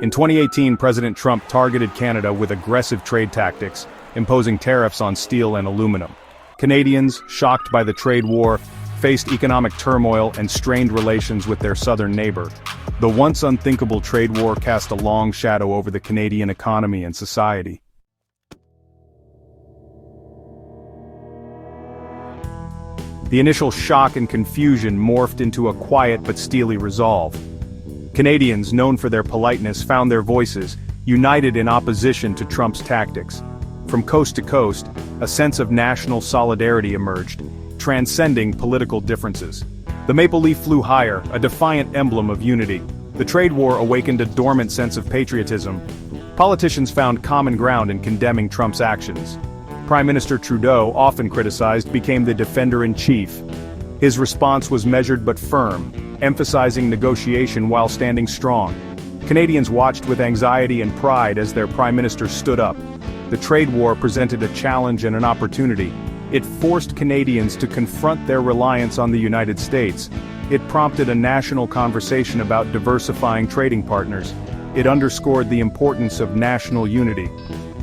In 2018, President Trump targeted Canada with aggressive trade tactics, imposing tariffs on steel and aluminum. Canadians, shocked by the trade war, faced economic turmoil and strained relations with their southern neighbor. The once unthinkable trade war cast a long shadow over the Canadian economy and society. The initial shock and confusion morphed into a quiet but steely resolve. Canadians, known for their politeness, found their voices, united in opposition to Trump's tactics. From coast to coast, a sense of national solidarity emerged, transcending political differences. The maple leaf flew higher, a defiant emblem of unity. The trade war awakened a dormant sense of patriotism. Politicians found common ground in condemning Trump's actions. Prime Minister Trudeau, often criticized, became the defender-in-chief. His response was measured but firm, emphasizing negotiation while standing strong. Canadians watched with anxiety and pride as their Prime Minister stood up. The trade war presented a challenge and an opportunity. It forced Canadians to confront their reliance on the United States. It prompted a national conversation about diversifying trading partners. It underscored the importance of national unity.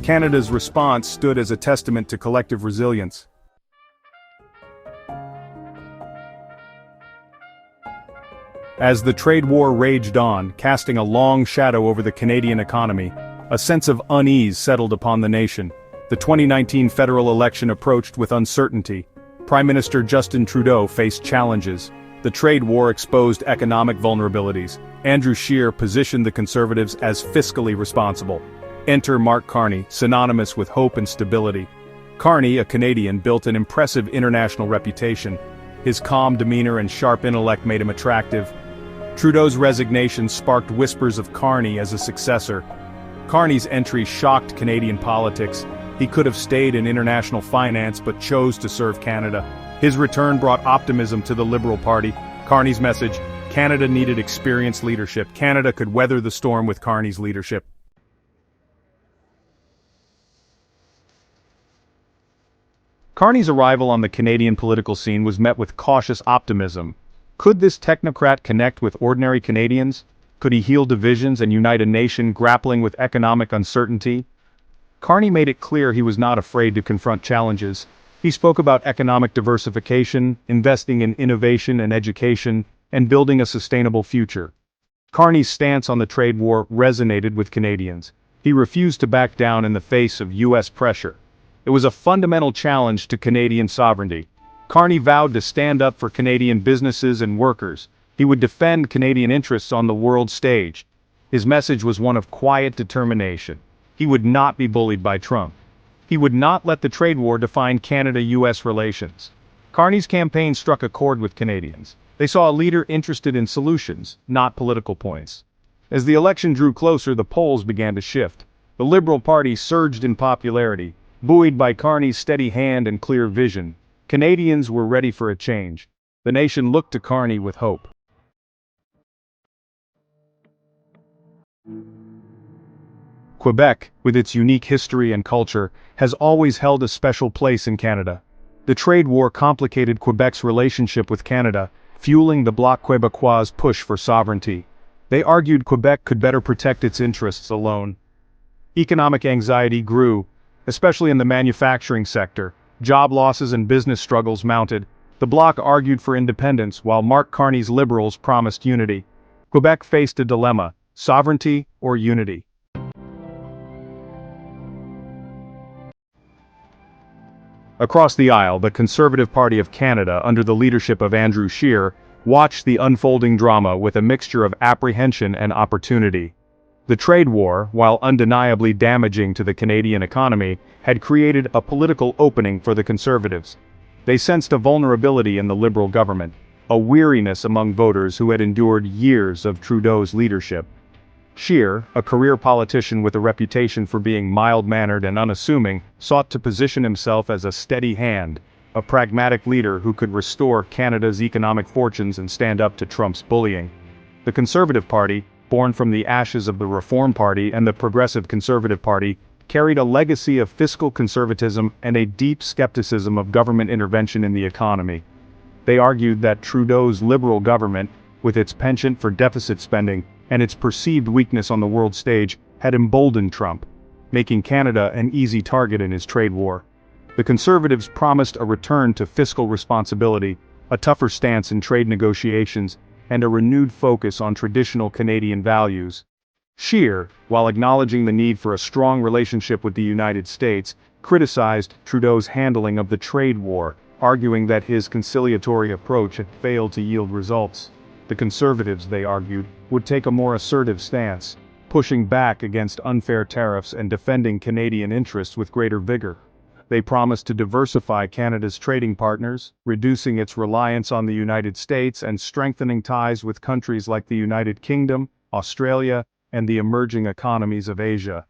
Canada's response stood as a testament to collective resilience. As the trade war raged on, casting a long shadow over the Canadian economy, a sense of unease settled upon the nation. The 2019 federal election approached with uncertainty. Prime Minister Justin Trudeau faced challenges. The trade war exposed economic vulnerabilities. Andrew Scheer positioned the Conservatives as fiscally responsible. Enter Mark Carney, synonymous with hope and stability. Carney, a Canadian, built an impressive international reputation. His calm demeanor and sharp intellect made him attractive. Trudeau's resignation sparked whispers of Carney as a successor. Carney's entry shocked Canadian politics. He could have stayed in international finance but chose to serve Canada. His return brought optimism to the Liberal Party. Carney's message: Canada needed experienced leadership. Canada could weather the storm with Carney's leadership. Carney's arrival on the Canadian political scene was met with cautious optimism. Could this technocrat connect with ordinary Canadians? Could he heal divisions and unite a nation grappling with economic uncertainty? Carney made it clear he was not afraid to confront challenges. He spoke about economic diversification, investing in innovation and education, and building a sustainable future. Carney's stance on the trade war resonated with Canadians. He refused to back down in the face of U.S. pressure. It was a fundamental challenge to Canadian sovereignty. Carney vowed to stand up for Canadian businesses and workers. He would defend Canadian interests on the world stage. His message was one of quiet determination. He would not be bullied by Trump. He would not let the trade war define Canada-US relations. Carney's campaign struck a chord with Canadians. They saw a leader interested in solutions, not political points. As the election drew closer, the polls began to shift. The Liberal Party surged in popularity, buoyed by Carney's steady hand and clear vision. Canadians were ready for a change. The nation looked to Carney with hope. Quebec, with its unique history and culture, has always held a special place in Canada. The trade war complicated Quebec's relationship with Canada, fueling the Bloc Québécois' push for sovereignty. They argued Quebec could better protect its interests alone. Economic anxiety grew, especially in the manufacturing sector. Job losses and business struggles mounted. The Bloc argued for independence while Mark Carney's Liberals promised unity. Quebec faced a dilemma: sovereignty or unity. Across the aisle, the Conservative Party of Canada, under the leadership of Andrew Scheer, watched the unfolding drama with a mixture of apprehension and opportunity. The trade war, while undeniably damaging to the Canadian economy, had created a political opening for the Conservatives. They sensed a vulnerability in the Liberal government, a weariness among voters who had endured years of Trudeau's leadership. Scheer, a career politician with a reputation for being mild-mannered and unassuming, sought to position himself as a steady hand, a pragmatic leader who could restore Canada's economic fortunes and stand up to Trump's bullying. The Conservative Party, born from the ashes of the Reform Party and the Progressive Conservative Party, carried a legacy of fiscal conservatism and a deep skepticism of government intervention in the economy. They argued that Trudeau's Liberal government, with its penchant for deficit spending, and its perceived weakness on the world stage had emboldened Trump, making Canada an easy target in his trade war. The Conservatives promised a return to fiscal responsibility, a tougher stance in trade negotiations, and a renewed focus on traditional Canadian values. Scheer, while acknowledging the need for a strong relationship with the United States, criticized Trudeau's handling of the trade war, arguing that his conciliatory approach had failed to yield results. The Conservatives, they argued, would take a more assertive stance, pushing back against unfair tariffs and defending Canadian interests with greater vigor. They promised to diversify Canada's trading partners, reducing its reliance on the United States and strengthening ties with countries like the United Kingdom, Australia, and the emerging economies of Asia.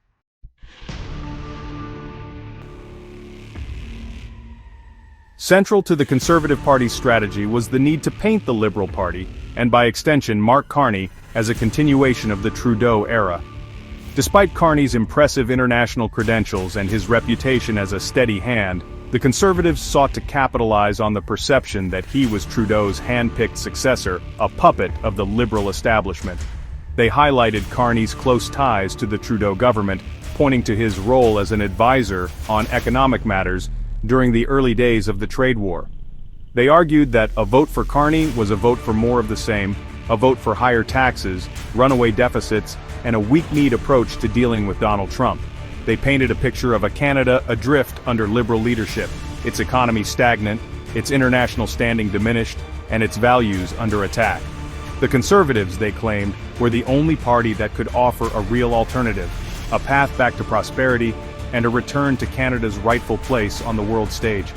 Central to the Conservative Party's strategy was the need to paint the Liberal Party, and by extension Mark Carney, as a continuation of the Trudeau era. Despite Carney's impressive international credentials and his reputation as a steady hand, the Conservatives sought to capitalize on the perception that he was Trudeau's hand-picked successor, a puppet of the Liberal establishment. They highlighted Carney's close ties to the Trudeau government, pointing to his role as an advisor on economic matters during the early days of the trade war. They argued that a vote for Carney was a vote for more of the same, a vote for higher taxes, runaway deficits, and a weak-kneed approach to dealing with Donald Trump. They painted a picture of a Canada adrift under Liberal leadership, its economy stagnant, its international standing diminished, and its values under attack. The Conservatives, they claimed, were the only party that could offer a real alternative, a path back to prosperity, and a return to Canada's rightful place on the world stage.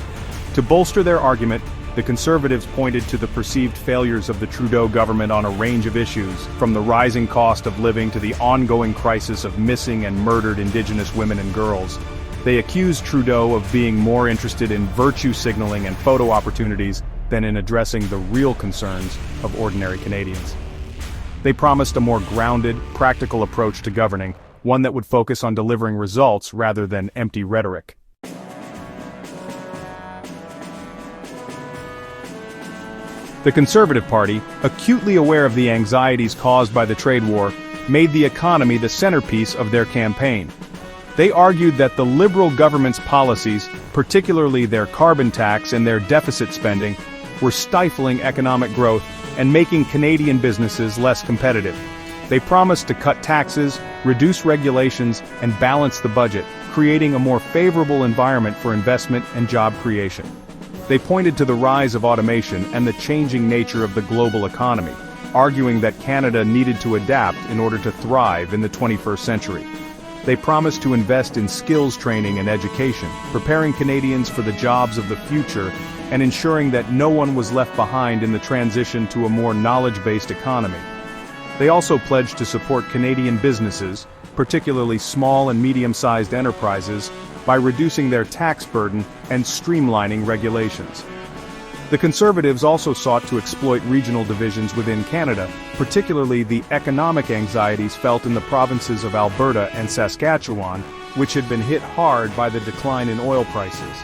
To bolster their argument, the Conservatives pointed to the perceived failures of the Trudeau government on a range of issues, from the rising cost of living to the ongoing crisis of missing and murdered Indigenous women and girls. They accused Trudeau of being more interested in virtue signaling and photo opportunities than in addressing the real concerns of ordinary Canadians. They promised a more grounded, practical approach to governing, one that would focus on delivering results rather than empty rhetoric. The Conservative Party, acutely aware of the anxieties caused by the trade war, made the economy the centerpiece of their campaign. They argued that the Liberal government's policies, particularly their carbon tax and their deficit spending, were stifling economic growth and making Canadian businesses less competitive. They promised to cut taxes, reduce regulations, and balance the budget, creating a more favorable environment for investment and job creation. They pointed to the rise of automation and the changing nature of the global economy, arguing that Canada needed to adapt in order to thrive in the 21st century. They promised to invest in skills training and education, preparing Canadians for the jobs of the future and ensuring that no one was left behind in the transition to a more knowledge-based economy. They also pledged to support Canadian businesses, particularly small and medium-sized enterprises, by reducing their tax burden and streamlining regulations. The Conservatives also sought to exploit regional divisions within Canada, particularly the economic anxieties felt in the provinces of Alberta and Saskatchewan, which had been hit hard by the decline in oil prices.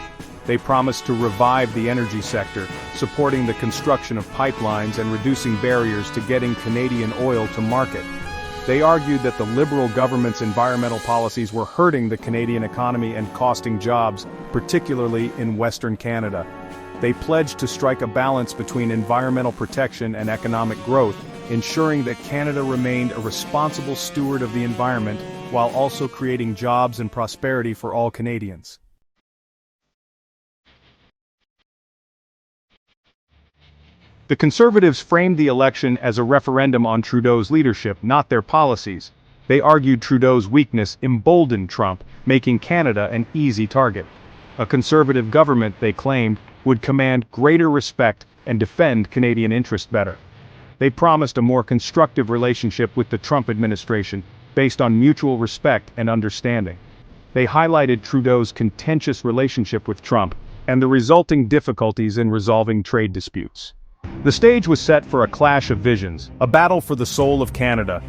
They promised to revive the energy sector, supporting the construction of pipelines and reducing barriers to getting Canadian oil to market. They argued that the Liberal government's environmental policies were hurting the Canadian economy and costing jobs, particularly in Western Canada. They pledged to strike a balance between environmental protection and economic growth, ensuring that Canada remained a responsible steward of the environment while also creating jobs and prosperity for all Canadians. The Conservatives framed the election as a referendum on Trudeau's leadership, not their policies. They argued Trudeau's weakness emboldened Trump, making Canada an easy target. A Conservative government, they claimed, would command greater respect and defend Canadian interests better. They promised a more constructive relationship with the Trump administration, based on mutual respect and understanding. They highlighted Trudeau's contentious relationship with Trump and the resulting difficulties in resolving trade disputes. The stage was set for a clash of visions, a battle for the soul of Canada.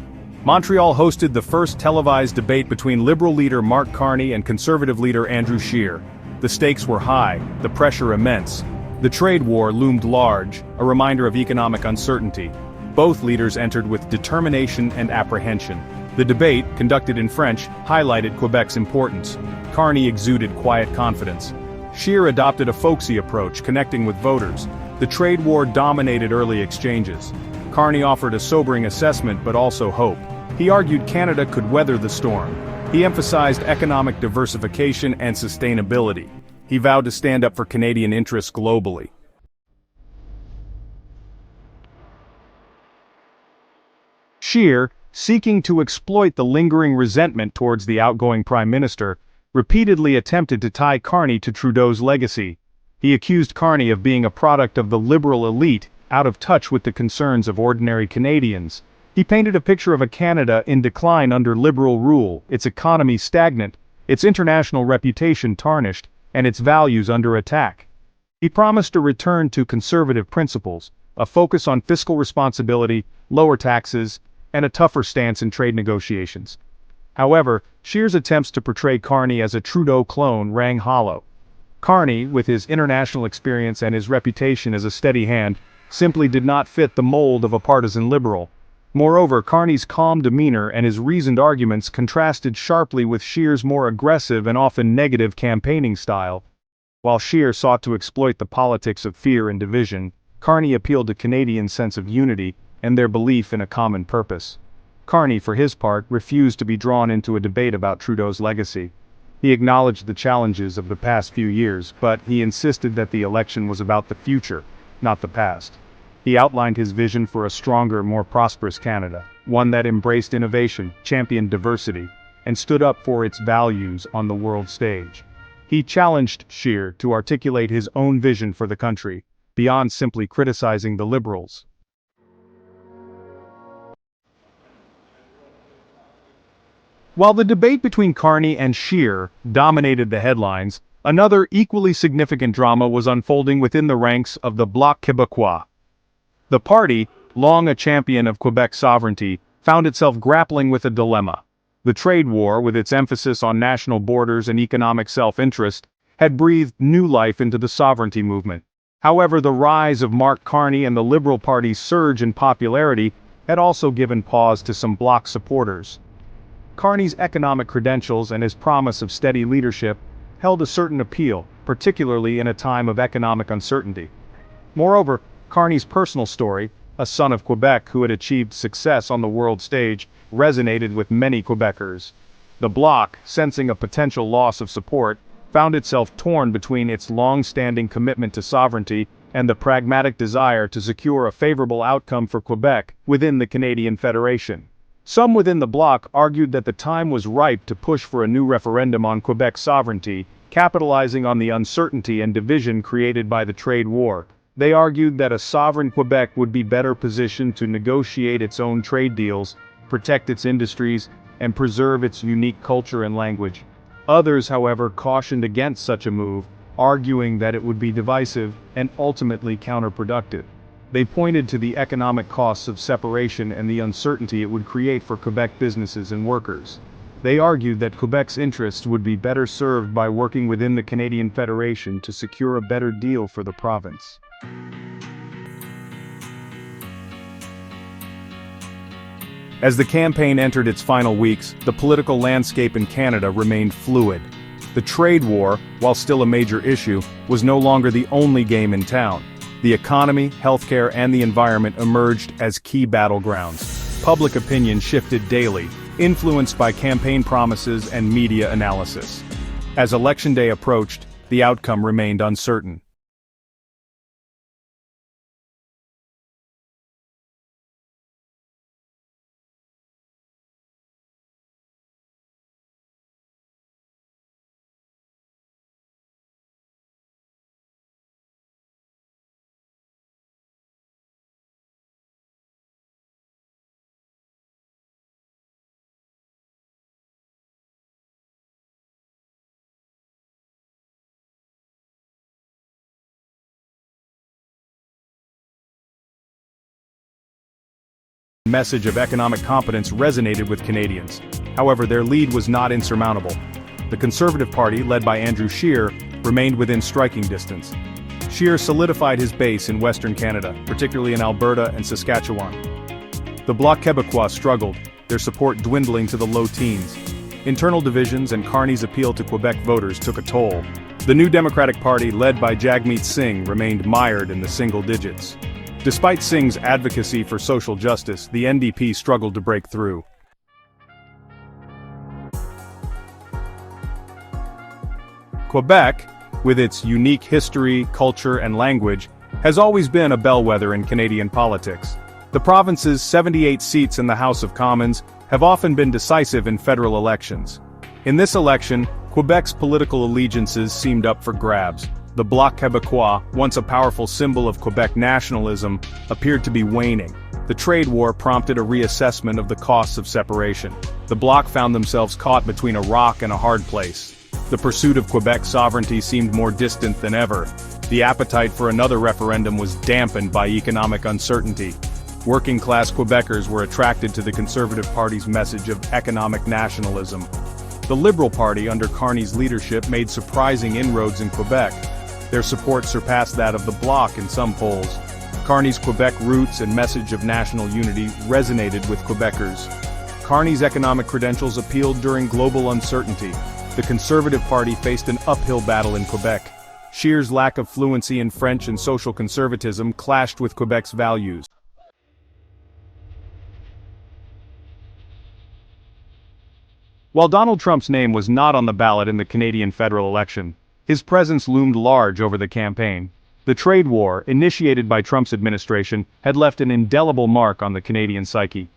Montreal hosted the first televised debate between Liberal leader Mark Carney and Conservative leader Andrew Scheer. The stakes were high, the pressure immense. The trade war loomed large, a reminder of economic uncertainty. Both leaders entered with determination and apprehension. The debate, conducted in French, highlighted Quebec's importance. Carney exuded quiet confidence. Scheer adopted a folksy approach, connecting with voters. The trade war dominated early exchanges. Carney offered a sobering assessment but also hope. He argued Canada could weather the storm. He emphasized economic diversification and sustainability. He vowed to stand up for Canadian interests globally. Scheer, seeking to exploit the lingering resentment towards the outgoing Prime Minister, repeatedly attempted to tie Carney to Trudeau's legacy. He accused Carney of being a product of the liberal elite, out of touch with the concerns of ordinary Canadians. He painted a picture of a Canada in decline under liberal rule, its economy stagnant, its international reputation tarnished, and its values under attack. He promised a return to conservative principles, a focus on fiscal responsibility, lower taxes, and a tougher stance in trade negotiations. However, Scheer's attempts to portray Carney as a Trudeau clone rang hollow. Carney, with his international experience and his reputation as a steady hand, simply did not fit the mold of a partisan liberal. Moreover, Carney's calm demeanor and his reasoned arguments contrasted sharply with Scheer's more aggressive and often negative campaigning style. While Scheer sought to exploit the politics of fear and division, Carney appealed to Canadians' sense of unity and their belief in a common purpose. Carney, for his part, refused to be drawn into a debate about Trudeau's legacy. He acknowledged the challenges of the past few years, but he insisted that the election was about the future, not the past. He outlined his vision for a stronger, more prosperous Canada, one that embraced innovation, championed diversity, and stood up for its values on the world stage. He challenged Scheer to articulate his own vision for the country, beyond simply criticizing the Liberals. While the debate between Carney and Scheer dominated the headlines, another equally significant drama was unfolding within the ranks of the Bloc Québécois. The party, long a champion of Quebec sovereignty, found itself grappling with a dilemma. The trade war, with its emphasis on national borders and economic self-interest, had breathed new life into the sovereignty movement. However, the rise of Mark Carney and the Liberal Party's surge in popularity had also given pause to some Bloc supporters. Carney's economic credentials and his promise of steady leadership held a certain appeal, particularly in a time of economic uncertainty. Moreover, Carney's personal story, a son of Quebec who had achieved success on the world stage, resonated with many Quebecers. The Bloc, sensing a potential loss of support, found itself torn between its long-standing commitment to sovereignty and the pragmatic desire to secure a favorable outcome for Quebec within the Canadian Federation. Some within the Bloc argued that the time was ripe to push for a new referendum on Quebec's sovereignty, capitalizing on the uncertainty and division created by the trade war. They argued that a sovereign Quebec would be better positioned to negotiate its own trade deals, protect its industries, and preserve its unique culture and language. Others, however, cautioned against such a move, arguing that it would be divisive and ultimately counterproductive. They pointed to the economic costs of separation and the uncertainty it would create for Quebec businesses and workers. They argued that Quebec's interests would be better served by working within the Canadian Federation to secure a better deal for the province. As the campaign entered its final weeks, the political landscape in Canada remained fluid. The trade war, while still a major issue, was no longer the only game in town. The economy, healthcare, and the environment emerged as key battlegrounds. Public opinion shifted daily, influenced by campaign promises and media analysis. As Election Day approached, the outcome remained uncertain. Message of economic competence resonated with Canadians. However, their lead was not insurmountable. The Conservative Party, led by Andrew Scheer, remained within striking distance. Scheer solidified his base in Western Canada, particularly in Alberta and Saskatchewan. The Bloc Québécois struggled, their support dwindling to the low teens. Internal divisions and Carney's appeal to Quebec voters took a toll. The New Democratic Party, led by Jagmeet Singh, remained mired in the single digits. Despite Singh's advocacy for social justice, the NDP struggled to break through. Quebec, with its unique history, culture, and language, has always been a bellwether in Canadian politics. The province's 78 seats in the House of Commons have often been decisive in federal elections. In this election, Quebec's political allegiances seemed up for grabs. The Bloc Québécois, once a powerful symbol of Quebec nationalism, appeared to be waning. The trade war prompted a reassessment of the costs of separation. The Bloc found themselves caught between a rock and a hard place. The pursuit of Quebec sovereignty seemed more distant than ever. The appetite for another referendum was dampened by economic uncertainty. Working-class Quebecers were attracted to the Conservative Party's message of economic nationalism. The Liberal Party under Carney's leadership made surprising inroads in Quebec. Their support surpassed that of the Bloc in some polls. Carney's Quebec roots and message of national unity resonated with Quebecers. Carney's economic credentials appealed during global uncertainty. The Conservative Party faced an uphill battle in Quebec. Scheer's lack of fluency in French and social conservatism clashed with Quebec's values. While Donald Trump's name was not on the ballot in the Canadian federal election, his presence loomed large over the campaign. The trade war, initiated by Trump's administration, had left an indelible mark on the Canadian psyche.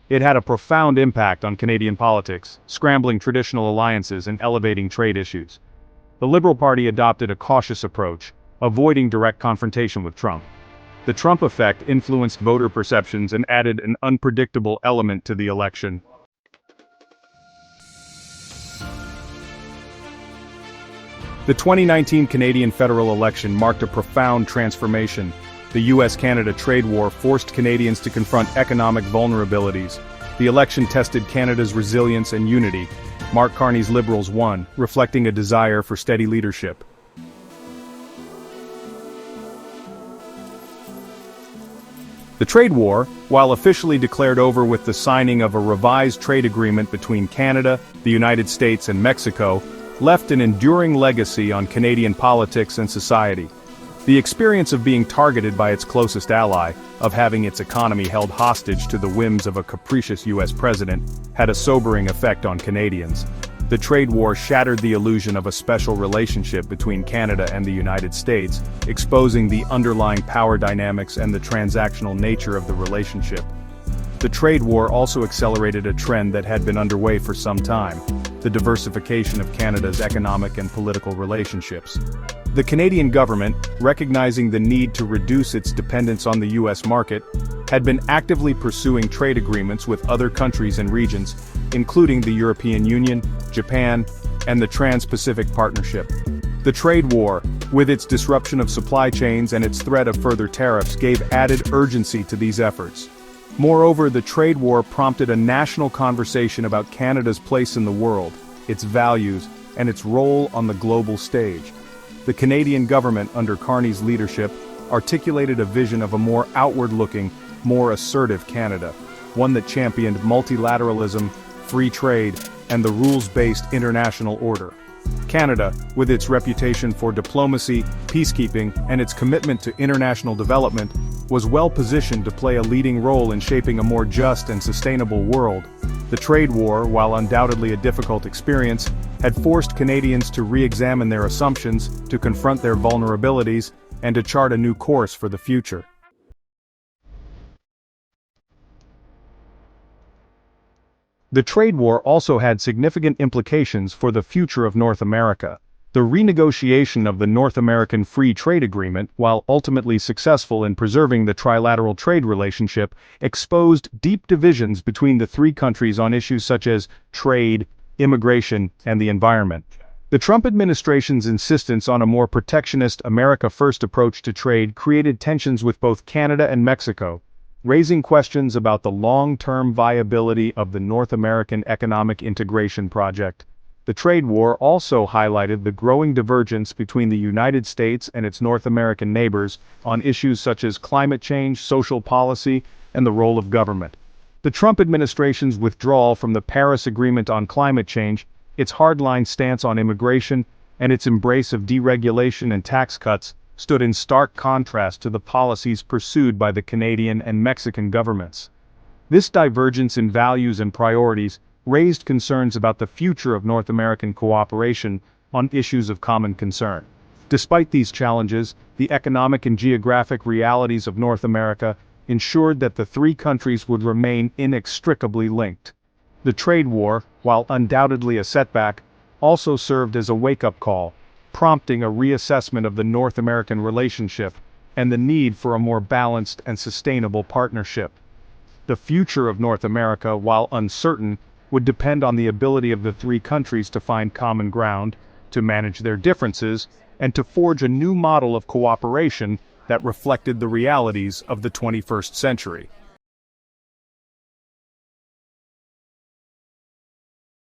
It had a profound impact on Canadian politics, scrambling traditional alliances and elevating trade issues. The Liberal Party adopted a cautious approach, avoiding direct confrontation with Trump. The Trump effect influenced voter perceptions and added an unpredictable element to the election. The 2019 Canadian federal election marked a profound transformation. The US-Canada trade war forced Canadians to confront economic vulnerabilities. The election tested Canada's resilience and unity. Mark Carney's Liberals won, reflecting a desire for steady leadership. The trade war, while officially declared over with the signing of a revised trade agreement between Canada, the United States, and Mexico, left an enduring legacy on Canadian politics and society. The experience of being targeted by its closest ally, of having its economy held hostage to the whims of a capricious US president, had a sobering effect on Canadians. The trade war shattered the illusion of a special relationship between Canada and the United States, exposing the underlying power dynamics and the transactional nature of the relationship. The trade war also accelerated a trend that had been underway for some time: the diversification of Canada's economic and political relationships. The Canadian government, recognizing the need to reduce its dependence on the US market, had been actively pursuing trade agreements with other countries and regions, including the European Union, Japan, and the Trans-Pacific Partnership. The trade war, with its disruption of supply chains and its threat of further tariffs, gave added urgency to these efforts. Moreover, the trade war prompted a national conversation about Canada's place in the world, its values, and its role on the global stage. The Canadian government, under Carney's leadership, articulated a vision of a more outward-looking, more assertive Canada, one that championed multilateralism, free trade, and the rules-based international order. Canada, with its reputation for diplomacy, peacekeeping, and its commitment to international development, was well positioned to play a leading role in shaping a more just and sustainable world. The trade war, while undoubtedly a difficult experience, had forced Canadians to re-examine their assumptions, to confront their vulnerabilities, and to chart a new course for the future. The trade war also had significant implications for the future of North America. The renegotiation of the North American Free Trade Agreement, while ultimately successful in preserving the trilateral trade relationship, exposed deep divisions between the three countries on issues such as trade, immigration, and the environment. The Trump administration's insistence on a more protectionist, America-first approach to trade created tensions with both Canada and Mexico, raising questions about the long-term viability of the North American economic integration project. The trade war also highlighted the growing divergence between the United States and its North American neighbors on issues such as climate change, social policy, and the role of government. The Trump administration's withdrawal from the Paris Agreement on climate change, its hardline stance on immigration, and its embrace of deregulation and tax cuts stood in stark contrast to the policies pursued by the Canadian and Mexican governments. This divergence in values and priorities raised concerns about the future of North American cooperation on issues of common concern. Despite these challenges, the economic and geographic realities of North America ensured that the three countries would remain inextricably linked. The trade war, while undoubtedly a setback, also served as a wake-up call, prompting a reassessment of the North American relationship and the need for a more balanced and sustainable partnership. The future of North America, while uncertain, would depend on the ability of the three countries to find common ground, to manage their differences, and to forge a new model of cooperation that reflected the realities of the 21st century.